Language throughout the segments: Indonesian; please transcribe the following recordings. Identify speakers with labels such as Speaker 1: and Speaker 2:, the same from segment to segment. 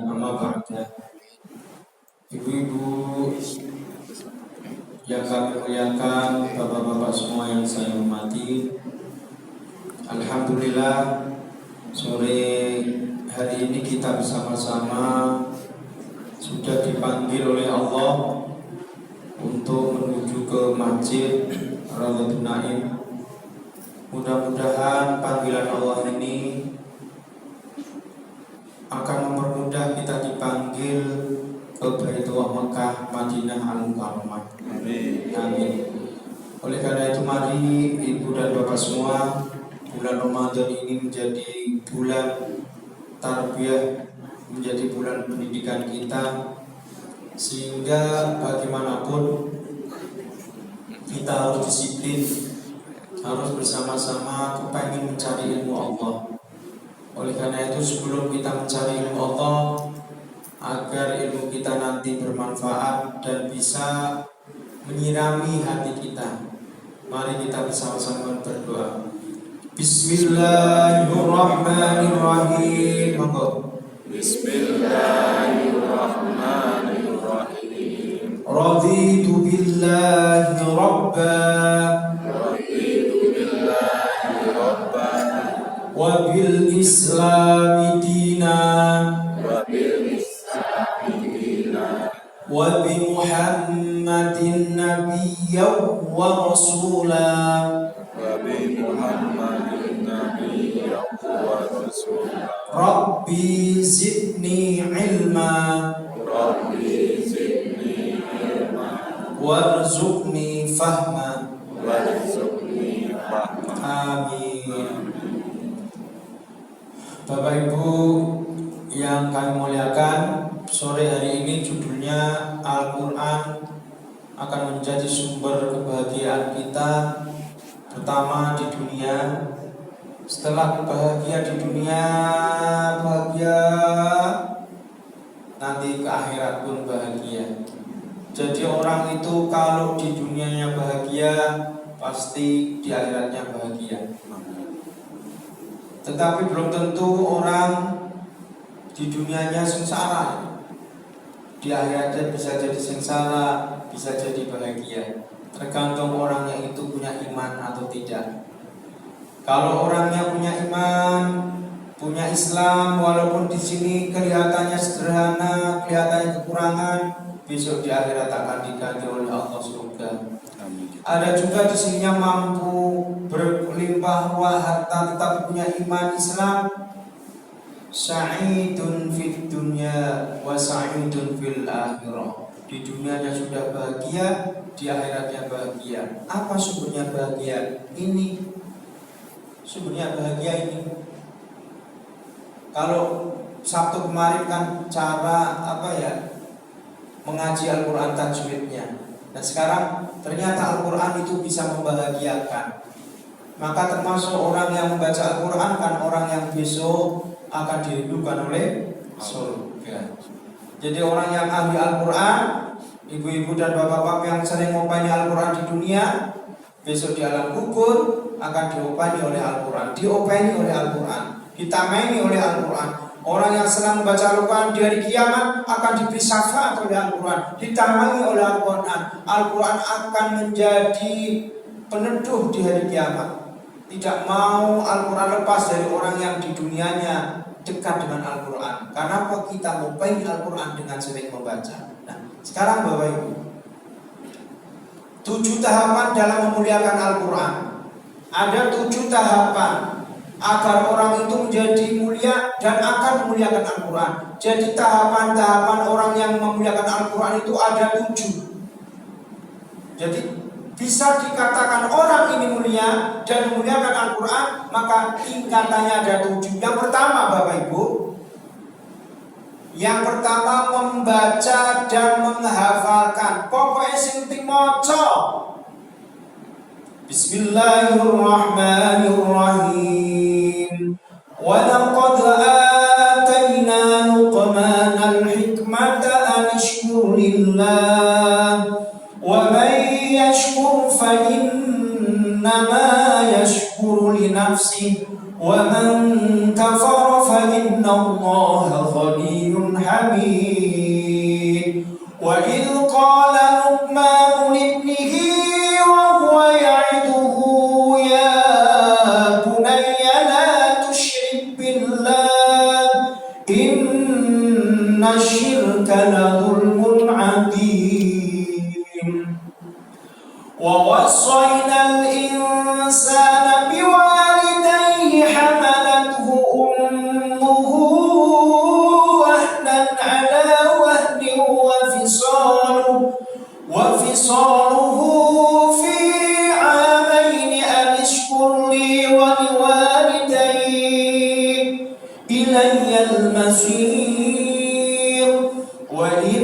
Speaker 1: Amma ba'da. Ibu-ibu yang kami muliakan, bapak-bapak semua yang saya hormati, alhamdulillah sore hari ini kita bersama-sama sudah dipanggil oleh Allah untuk menuju ke Masjid Raudhatun Naim. Mudah-mudahan panggilan Allah ini akan mempermudah kita dipanggil ke Baitullah Mekah Madinah Al-Mukarramah. Amin. Oleh karena itu mari ibu dan bapak semua, bulan Ramadan ini menjadi bulan tarbiyah, menjadi bulan pendidikan kita, sehingga bagaimanapun kita harus disiplin, harus bersama-sama kepengen mencari ilmu Allah. Oleh karena itu sebelum kita mencari ilmu Allah, agar ilmu kita nanti bermanfaat dan bisa menyirami hati kita, mari kita bersama-sama berdoa. Bismillahirrahmanirrahim.
Speaker 2: Bismillahirrahmanirrahim.
Speaker 1: Raditu billahi rabba wa bil islami dina wa bi Muhammadin nabiyyan wa rasula Rabbi zidni ilma warzuqni fahma. Amin. Bapak Ibu yang kami muliakan, sore hari ini judulnya Al-Quran akan menjadi sumber kebahagiaan kita, pertama di dunia. Setelah bahagia di dunia, bahagia nanti ke akhirat pun bahagia. Jadi orang itu kalau di dunianya bahagia, pasti di akhiratnya bahagia. Tetapi belum tentu orang di dunianya sengsara, di akhiratnya bisa jadi sengsara, bisa jadi bahagia. Tergantung orang yang itu punya iman atau tidak. Kalau orangnya punya iman, punya Islam, walaupun di sini kelihatannya sederhana, kelihatannya kekurangan, besok di akhirat akan diganti oleh Allah surga. Ada juga di sininya mampu berlimpah ruah harta tetapi punya iman Islam, sa'idun fid dunya wa sa'idun fil akhirah. Di dunianya sudah bahagia, di akhiratnya bahagia. Apa sumbernya bahagia ini? Sumbernya bahagia ini, kalau Sabtu kemarin kan cara mengaji Al-Quran tajwidnya. Nah sekarang ternyata Al-Quran itu bisa membahagiakan. Maka termasuk orang yang membaca Al-Quran kan orang yang besok akan dirindukan oleh surga. Jadi orang yang ahli Al-Quran, ibu-ibu dan bapak-bapak yang sering ngopeni Al-Quran di dunia, besok di alam kubur akan diopeni oleh Al-Quran, diopeni oleh Al-Quran, ditameni oleh Al-Quran. Orang yang senang membaca Al-Quran di hari kiamat akan diberi syafaat oleh Al-Quran, ditamani oleh Al-Quran. Al-Quran akan menjadi peneduh di hari kiamat. Tidak mau Al-Quran lepas dari orang yang di dunianya dekat dengan Al-Quran. Karena apa? Kita ngopeni Al-Quran dengan sering membaca. Nah, sekarang Bapak Ibu, 7 tahapan dalam memuliakan Al-Quran. Ada 7 tahapan agar orang itu menjadi mulia dan akan memuliakan Al-Quran. Jadi tahapan-tahapan orang yang memuliakan Al-Quran itu ada 7. Jadi bisa dikatakan orang ini mulia dan memuliakan Al-Quran, maka tingkatannya ada 7. Yang pertama Bapak Ibu, yang pertama membaca dan menghafalkan. Pokoknya sing penting maca. Bismillahirrahmanirrahim. Wa laqad atayna Luqmanal hikmata an ashkur lillah wa man yashkur fa inna إنما يشكر لنفسه ومن كفر فإن الله غني حميد وإذ قال لقمان لابنه وهو يعظه يا بني لا تشرك بالله إن الشرك لظلم عظيم ووصينا الإنسان بوالديه حملته أمه وهنا على وهن وفصاله في عامين أن اشكر لي ولوالديك إلي المصير وإن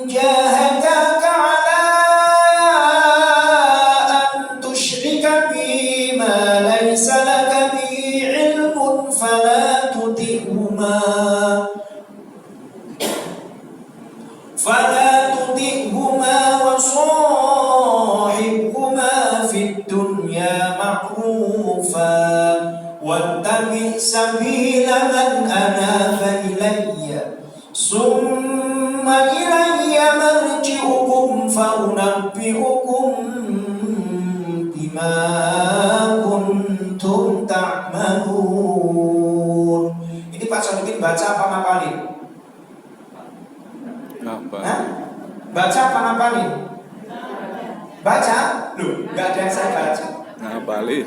Speaker 1: جاهداك على أن تشرك بي ما ليس لك به علم فلا تطعهما وصاحبهما في الدنيا معروفا واتبع سبيل من أناب إلي ثم إلي مرجعكم فأنبئكم بما kuntum ta'malun. Ini Pak Sodikin baca apa ngapalin? Baca apa ngapalin? Baca? Loh, nggak ada yang saya baca.
Speaker 2: Ngapalin.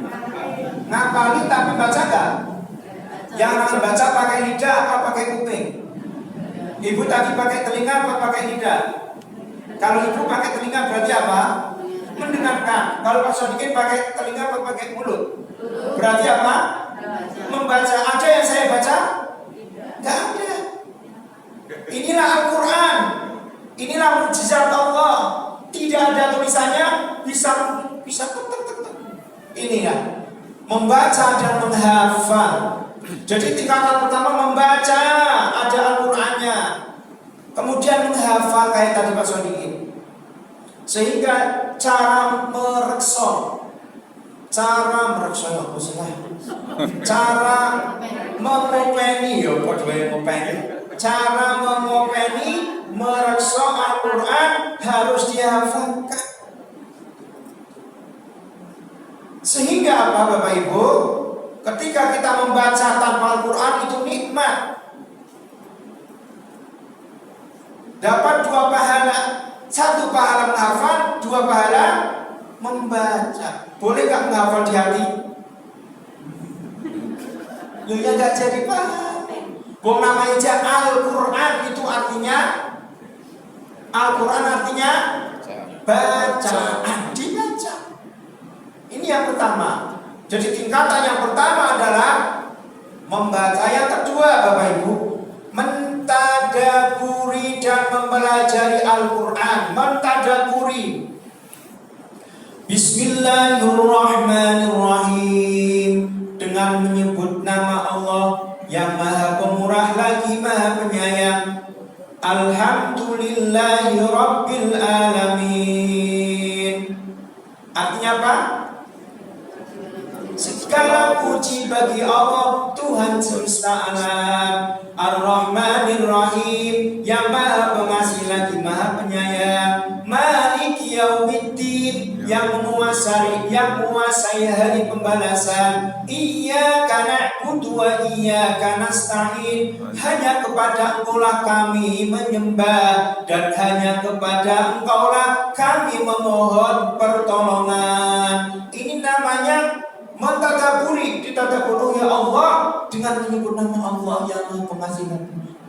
Speaker 1: Ngapalin tapi baca nggak? Yang baca pakai lidah apa pakai kuping? Ibu tadi pakai telinga apa pakai lidah? Kalau ibu pakai telinga berarti apa? Mendengarkan. Kalau Pak Sodikin pakai telinga apa pakai mulut? Berarti apa? Membaca. Ada yang saya baca? Tidak ada. Inilah Al-Quran. Inilah mukjizat Allah. Tidak ada tulisannya, bisa inilah membaca dan menghafal. Jadi tingkatan pertama membaca, ada Al-Qurannya. Kemudian menghafal kayak tadi Pak Sodikin. Sehingga cara mereksa mengopeni cara mengopeni mereksa Al-Quran harus dihafalkan. Sehingga apa Bapak Ibu? Ketika kita membaca tanpa Al-Quran itu nikmat, dapat 2 pahala. 1 pahala menghafal, 2 pahala membaca. Boleh gak menghafal di hati? Loh ya gak jadi paham. Bom namanya aja Al-Quran itu artinya Al-Quran artinya bacaan, dibaca. Ini yang pertama. Jadi tingkatan yang pertama adalah membaca. Yang kedua Bapak Ibu, mentadaburi dan mempelajari Al-Quran. Mentadaburi. Bismillahirrahmanirrahim. Dengan menyebut nama Allah yang Maha Pemurah lagi Maha Penyayang. Alhamdulillahi Rabbil Alamin. Artinya apa? Segala puji bagi Allah Tuhan semesta alam, Ar-Rahmanir Rahim, yang Maha Pengasih lagi Maha Penyayang, Maliki Yaumiddin, yang menguasai hari pembalasan. Iyyaka na'budu wa iyyaka nasta'in. Hanya kepada Engkaulah kami menyembah dan hanya kepada Engkaulah kami memohon pertolongan. Ini namanya mentadaburi, ditadaburi ya Allah dengan menyebut nama Allah yang Maha Pengasih.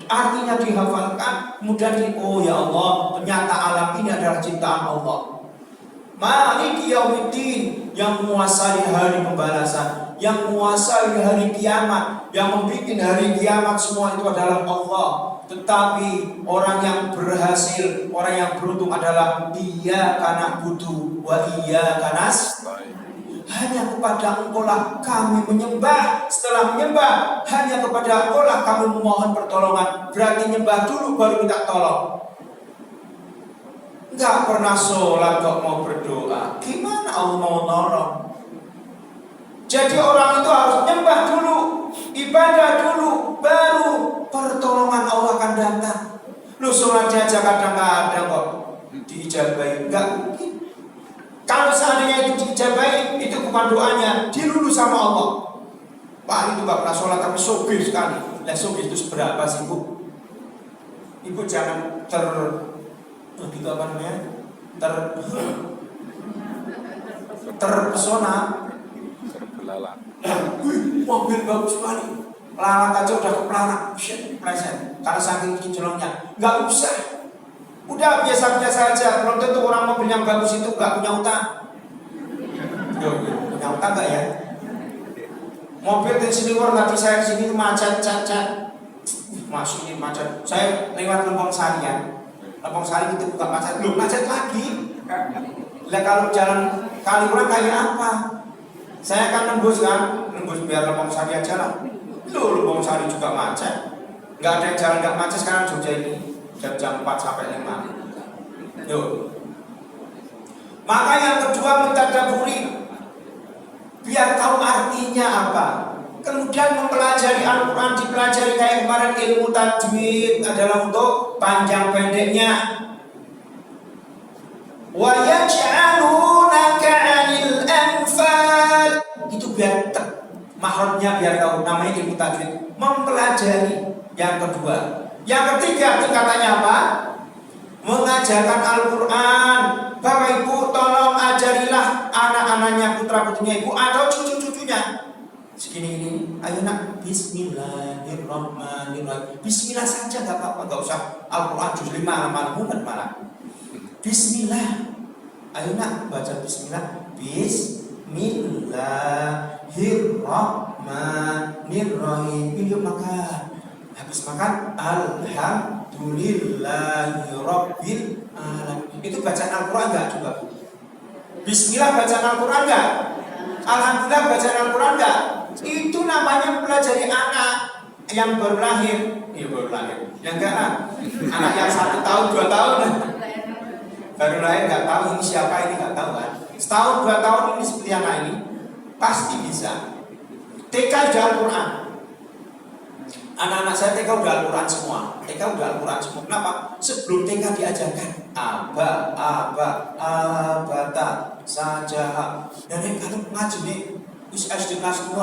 Speaker 1: Artinya dihafalkan, kemudian oh ya Allah, ternyata alam ini adalah ciptaan Allah. Maliki Yaumiddin, yang menguasai hari pembalasan, yang menguasai hari kiamat, yang membuat hari kiamat semua itu adalah Allah. Tetapi orang yang berhasil, orang yang beruntung adalah Iyyaka na'budu wa iyyaka nasta'in. Hanya kepada Engkaulah kami menyembah. Setelah menyembah, hanya kepada Engkaulah kami memohon pertolongan. Berarti nyembah dulu baru minta tolong. Enggak pernah sholat kok mau berdoa. Gimana Allah mau nolong? Jadi orang itu harus nyembah dulu, ibadah dulu, baru pertolongan Allah akan datang. Lu sholat aja kadang-kadang kok diijabahi, enggak mungkin. Kalau seandainya itu diijabahi, itu bukan doanya, dilulu sama Allah. Pak itu gak pernah sholat tapi sogih sekali. Lah sogih itu seberapa sih Bu? Ibu jangan gitu apa namanya? Terpesona.
Speaker 2: Terbelalak.
Speaker 1: Mobil bagus sekali. Lalat aja udah kepelarak, pleset. Karena saking kinclongnya, nggak usah. Udah biasa-biasa aja. Belum tentu orang mobil yang bagus itu nggak punya utang. Punya utang nggak ya? Mobil dari sini tadi saya kesini macet, masuk ini macet. Saya lewat Lempong Sari ya. Lempong Sari itu bukan macet, belum macet lagi. Lah kalau jalan Kaliurang kayak apa? Saya akan nembus biar Lempong Sari aja lah. Lempong Sari juga macet. Nggak ada yang jalan nggak macet sekarang Jogja ini jam 4 sampai 5. Maka yang kedua mentadaburi, biar tahu artinya apa. Kemudian mempelajari Al-Quran, dipelajari kayak kemarin ilmu tajwid adalah untuk panjang pendeknya. Wa yaj'alunaka 'anil anfal, itu biar mahrotnya biar tahu, namanya ilmu tajwid, mempelajari. Yang kedua, yang ketiga tingkatannya apa? Mengajarkan Al-Quran. Bapak Ibu tolong ajarilah anak-anaknya, putra-putrinya Ibu atau cucu-cucunya. Segini ini, ayo nak, Bismillahirrahmanirrahim. Bismillah saja gak apa-apa, gak usah Al-Quran juz 5 malah. Bismillah. Ayo nak baca Bismillah. Bismillahirrahmanirrahim. Yuk makan. Habis makan Alhamdulillahirabbil alamin. Itu bacaan Al-Quran enggak coba? Bismillah bacaan Al-Quran enggak? Alhamdulillah bacaan Al-Quran enggak? Itu namanya mempelajari anak yang baru lahir. Iya baru lahir. Yang enggak anak yang 1 tahun 2 tahun baru lahir enggak tahu ini siapa, ini enggak tahu kan. Setahun 2 tahun ini seperti anak ini pasti bisa. TK udah Al-Quran. Anak-anak saya TK udah Al-Quran semua. Kenapa? Sebelum TK diajarkan abata, sajah. Dan kalau ngaji nih, SD kelas 2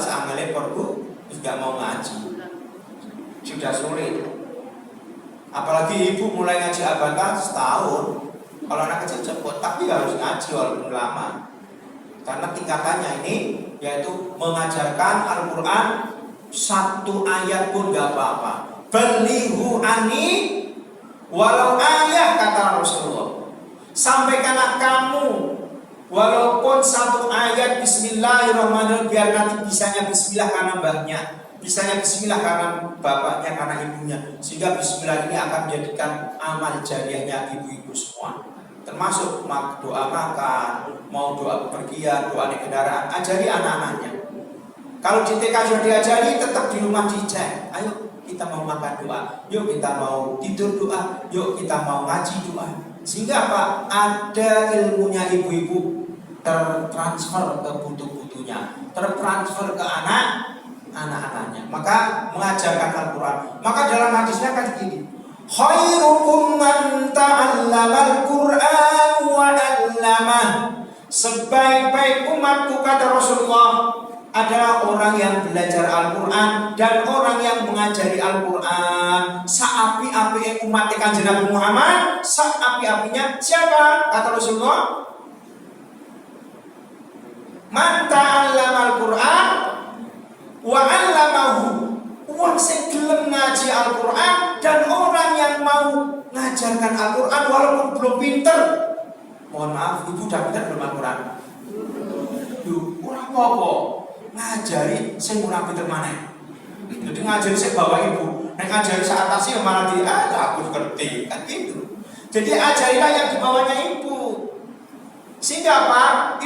Speaker 1: sama lepor Bu, tidak mau ngaji. Sudah sulit. Apalagi ibu mulai ngaji abata setahun. Kalau anak kecil cepet, tapi harus ngaji walaupun lama. Karena tingkatannya ini yaitu mengajarkan Al-Quran 1 ayat pun gak apa-apa. Balighu ani walau ayat, kata Rasulullah. Sampaikanlah kamu walaupun 1 ayat Bismillahirrahmanirrahim, biar nanti bisanya Bismillah karena mbahnya, bisanya Bismillah karena bapaknya, karena ibunya. Sehingga Bismillah ini akan menjadikan amal jariahnya ibu-ibu semua. Termasuk doa makan, mau doa bepergian, doa naik kendaraan, ajari anak-anaknya. Kalau di TK sudah diajari, tetap di rumah dicek. Ayo kita mau makan doa, yuk kita mau tidur doa, yuk kita mau ngaji doa. Sehingga apa? Ada ilmunya ibu-ibu tertransfer ke putu-putunya, tertransfer ke anak-anaknya. Maka mengajarkan Al-Quran. Maka dalam hadisnya kan begini, khairukum man ta'allamal Qur'an wa 'allamah. Sebaik-baik umatku, kata Rasulullah, adalah orang yang belajar Al-Quran dan orang yang mengajari Al-Quran. Seapi-api umat Kanjeng Nabi Muhammad, seapi-apinya siapa? Kata Rasulullah, man ta'allamal Qur'an wa 'allamahu. Wong sing gelem ngaji Al-Quran dan orang yang mau ngajarkan Al-Quran walaupun belum pinter. Mohon maaf, ibu udah pinter belum Al-Quran? Kurang apa? Ngajari sing ora pinter maneh. Jadi ngajari sing bawa ibu, nek ngajari sak atas ya malah aku ngerti, kan gitu. Jadi ajarilah yang di bawahnya ibu. Sehingga apa?